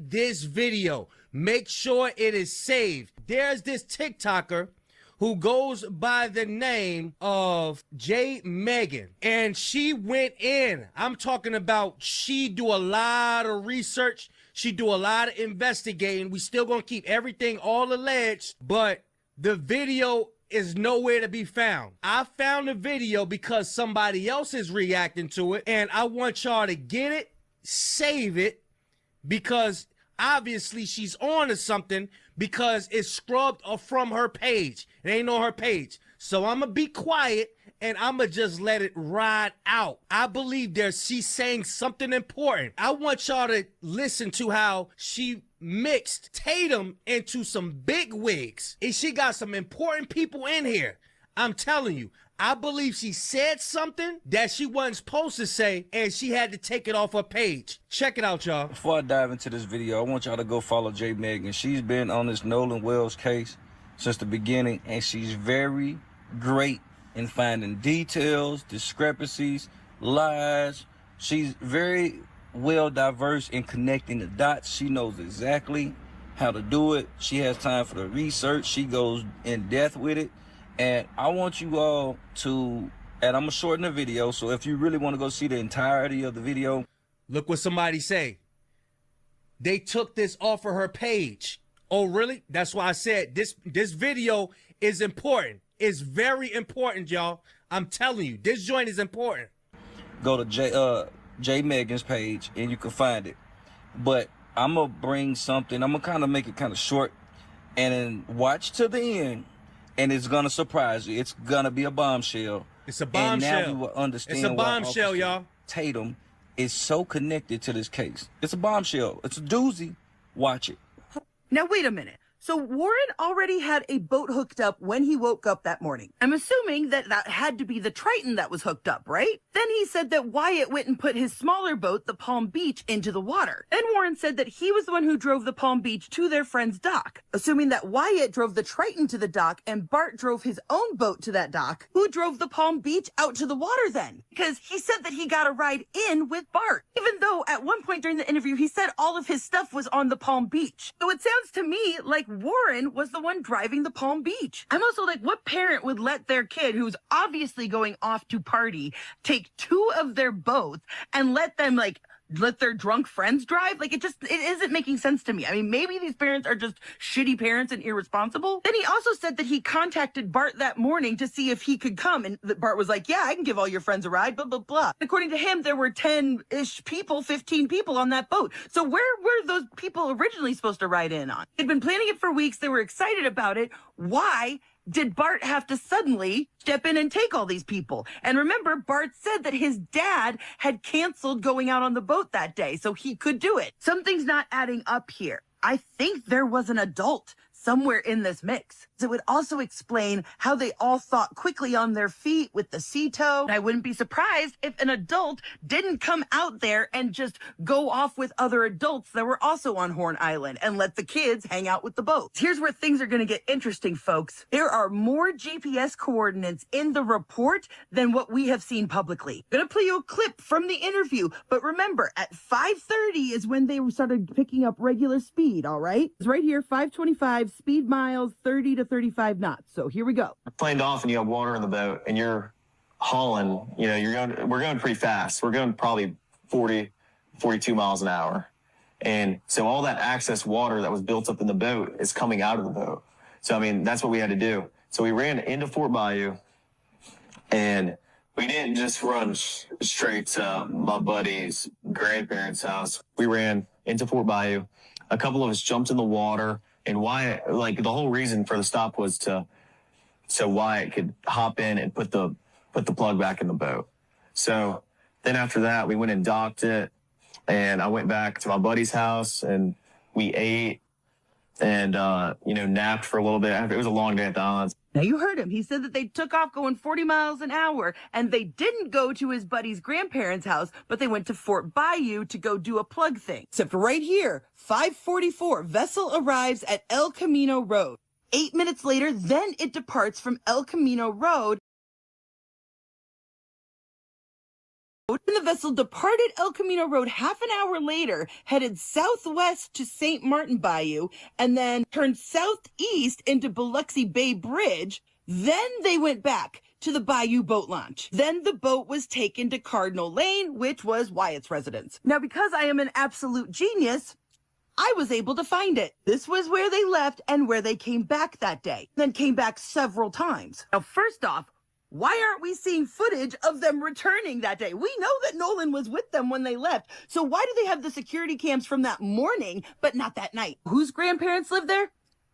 get this video. Make sure it is saved. There's this TikToker who goes by the name of J Megan, and she went in. I'm talking about she do a lot of research. She do a lot of investigating. We still gonna keep everything all alleged, but the video is nowhere to be found. I found the video because somebody else is reacting to it, and I want y'all to get it, save it, because obviously she's on to something, because it's scrubbed from her page. It ain't on her page. So I'm gonna be quiet and I'm gonna just let it ride out. I believe she's saying something important. I want y'all to listen to how she mixed Tatum into some big wigs. And she got some important people in here. I'm telling you, I believe she said something that she wasn't supposed to say, and she had to take it off her page. Check it out, y'all. Before I dive into this video, I want y'all to go follow J Megan. She's been on this Nolan Wells case since the beginning, and she's very great in finding details, discrepancies, lies. She's very well diverse in connecting the dots. She knows exactly how to do it. She has time for the research. She goes in depth with it. And I want you all to, and I'm gonna shorten the video, so if you really want to go see the entirety of the video. Look what somebody say. They took this off of her page. Oh, really? That's why I said this video is important. It's very important, y'all. I'm telling you, this joint is important. Go to J Megan's page and you can find it. But I'm gonna bring something, I'm gonna kind of make it kind of short, and then watch to the end. And it's gonna surprise you. It's gonna be a bombshell. It's a bombshell. And now we will understand. It's a bombshell, y'all. Tatum is so connected to this case. It's a bombshell. It's a doozy. Watch it. Now, wait a minute. So Warren already had a boat hooked up when he woke up that morning. I'm assuming that had to be the Triton that was hooked up, right? Then he said that Wyatt went and put his smaller boat, the Palm Beach, into the water. Then Warren said that he was the one who drove the Palm Beach to their friend's dock. Assuming that Wyatt drove the Triton to the dock and Bart drove his own boat to that dock, who drove the Palm Beach out to the water then? Because he said that he got a ride in with Bart, even though at one point during the interview he said all of his stuff was on the Palm Beach. So it sounds to me like Warren was the one driving the Palm Beach. I'm also like, what parent would let their kid, who's obviously going off to party, take two of their boats and let their drunk friends drive? Like, it isn't making sense to me. I mean, maybe these parents are just shitty parents and irresponsible. Then he also said that he contacted Bart that morning to see if he could come. And Bart was like, yeah, I can give all your friends a ride, blah, blah, blah. According to him, there were 10-ish people, 15 people on that boat. So where were those people originally supposed to ride in on? They'd been planning it for weeks. They were excited about it. Why did Bart have to suddenly step in and take all these people? And remember, Bart said that his dad had canceled going out on the boat that day, so he could do it. Something's not adding up here. I think there was an adult somewhere in this mix. It would also explain how they all thought quickly on their feet with the sea tow. I wouldn't be surprised if an adult didn't come out there and just go off with other adults that were also on Horn Island and let the kids hang out with the boats. Here's where things are going to get interesting, folks. There are more GPS coordinates in the report than what we have seen publicly. I'm going to play you a clip from the interview, but remember, at 5:30 is when they started picking up regular speed, all right? It's right here, 525, speed miles, 30 to 35 knots. So here we go. Planed off and you have water in the boat and you're hauling, we're going pretty fast. We're going probably 40, 42 miles an hour. And so all that excess water that was built up in the boat is coming out of the boat. So, I mean, that's what we had to do. So we ran into Fort Bayou, and we didn't just run straight to my buddy's grandparents' house. We ran into Fort Bayou. A couple of us jumped in the water. And Wyatt, the whole reason for the stop was so Wyatt could hop in and put the plug back in the boat. So then after that, we went and docked it, and I went back to my buddy's house, and we ate and, napped for a little bit. It was a long day at the islands. Now, you heard him. He said that they took off going 40 miles an hour, and they didn't go to his buddy's grandparents' house, but they went to Fort Bayou to go do a plug thing. Except right here, 5:44, vessel arrives at El Camino Road. 8 minutes later, then it departs from El Camino Road And the vessel departed El Camino Road half an hour later, headed southwest to St. Martin Bayou, and then turned southeast into Biloxi Bay Bridge. Then they went back to the Bayou boat launch. Then the boat was taken to Cardinal Lane, which was Wyatt's residence. Now, because I am an absolute genius, I was able to find it. This was where they left and where they came back that day, then came back several times. Now, first off, why aren't we seeing footage of them returning that day? We know that Nolan was with them when they left. So why do they have the security cams from that morning, but not that night? Whose grandparents lived there?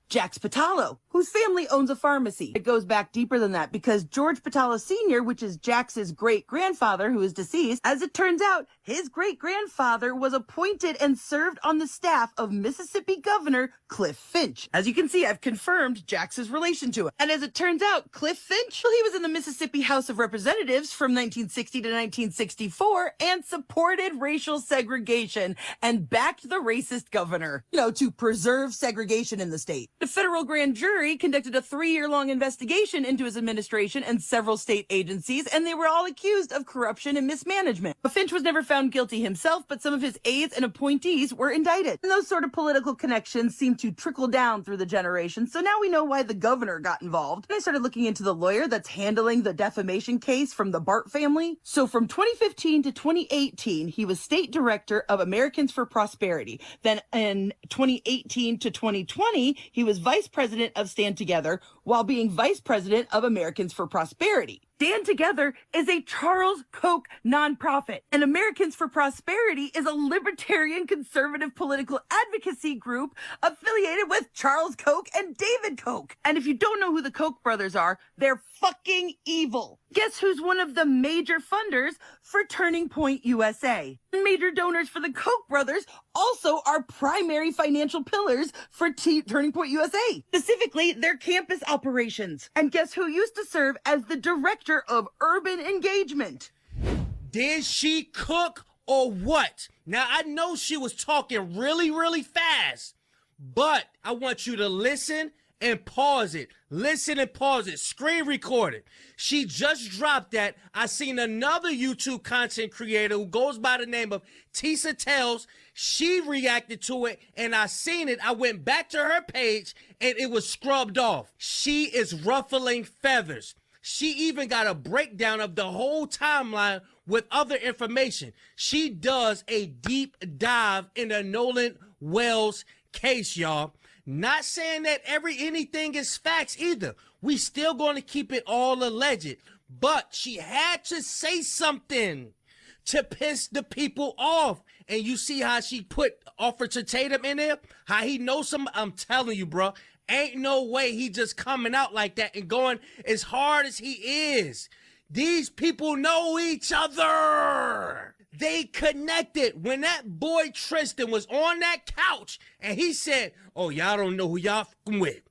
Jax Patalo, whose family owns a pharmacy. It goes back deeper than that because George Patalo Sr., which is Jax's great-grandfather who is deceased, as it turns out, his great-grandfather was appointed and served on the staff of Mississippi Governor Cliff Finch. As you can see, I've confirmed Jax's relation to him. And as it turns out, Cliff Finch, well, he was in the Mississippi House of Representatives from 1960 to 1964 and supported racial segregation and backed the racist governor, to preserve segregation in the state. The federal grand jury conducted a 3-year-long investigation into his administration and several state agencies, and they were all accused of corruption and mismanagement. Finch was never found guilty himself, but some of his aides and appointees were indicted. And those sort of political connections seem to trickle down through the generations, so now we know why the governor got involved. And I started looking into the lawyer that's handling the defamation case from the Bart family. So from 2015 to 2018, he was state director of Americans for Prosperity. Then in 2018 to 2020, he was vice president of Stand Together while being vice president of Americans for Prosperity. Stand Together is a Charles Koch nonprofit, and Americans for Prosperity is a libertarian conservative political advocacy group affiliated with Charles Koch and David Koch. And if you don't know who the Koch brothers are, they're fucking evil. Guess who's one of the major funders for Turning Point USA? Major donors for the Koch brothers also are primary financial pillars for Turning Point USA, specifically their campus operations. And guess who used to serve as the director of urban engagement? Did she cook or what? Now, I know she was talking really, really fast, but I want you to listen and pause it. Listen and pause it. Screen record it. She just dropped that. I seen another YouTube content creator who goes by the name of Tisa Tells. She reacted to it and I seen it. I went back to her page and it was scrubbed off. She is ruffling feathers. She even got a breakdown of the whole timeline with other information. She does a deep dive in the Nolan Wells case, y'all. Not saying that anything is facts either. We still going to keep it all alleged. But she had to say something to piss the people off. And you see how she put Officer Tatum in there? How he knows some. I'm telling you, bro. Ain't no way he just coming out like that and going as hard as he is. These people know each other. They connected. When that boy Tristan was on that couch and he said, oh, y'all don't know who y'all fucking with.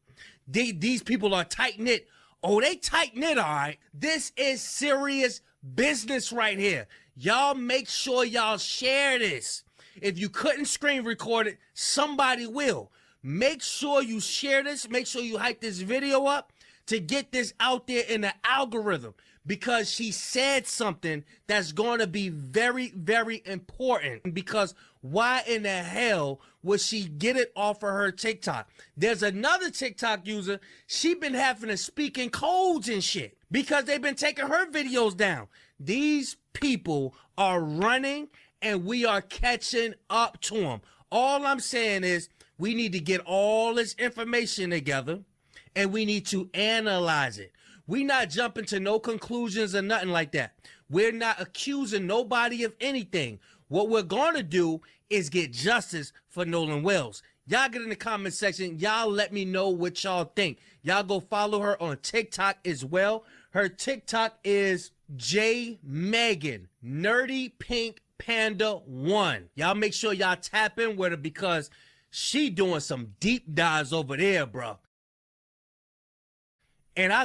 These people are tight-knit. Oh, they tight-knit, all right. This is serious business right here. Y'all make sure y'all share this. If you couldn't screen record it, somebody will. Make sure you share this. Make sure you hype this video up to get this out there in the algorithm, because she said something that's going to be very, very important. Because why in the hell would she get it off of her TikTok? There's another TikTok user. She been having to speak in codes and shit because they've been taking her videos down. These people are running and we are catching up to them. All I'm saying is we need to get all this information together and we need to analyze it. We not jumping to no conclusions or nothing like that. We're not accusing nobody of anything. What we're going to do is get justice for Nolan Wells. Y'all get in the comment section. Y'all let me know what y'all think. Y'all go follow her on TikTok as well. Her TikTok is J Megan Nerdy Pink Panda 1. Y'all make sure y'all tap in with her because she doing some deep dives over there, bro. And I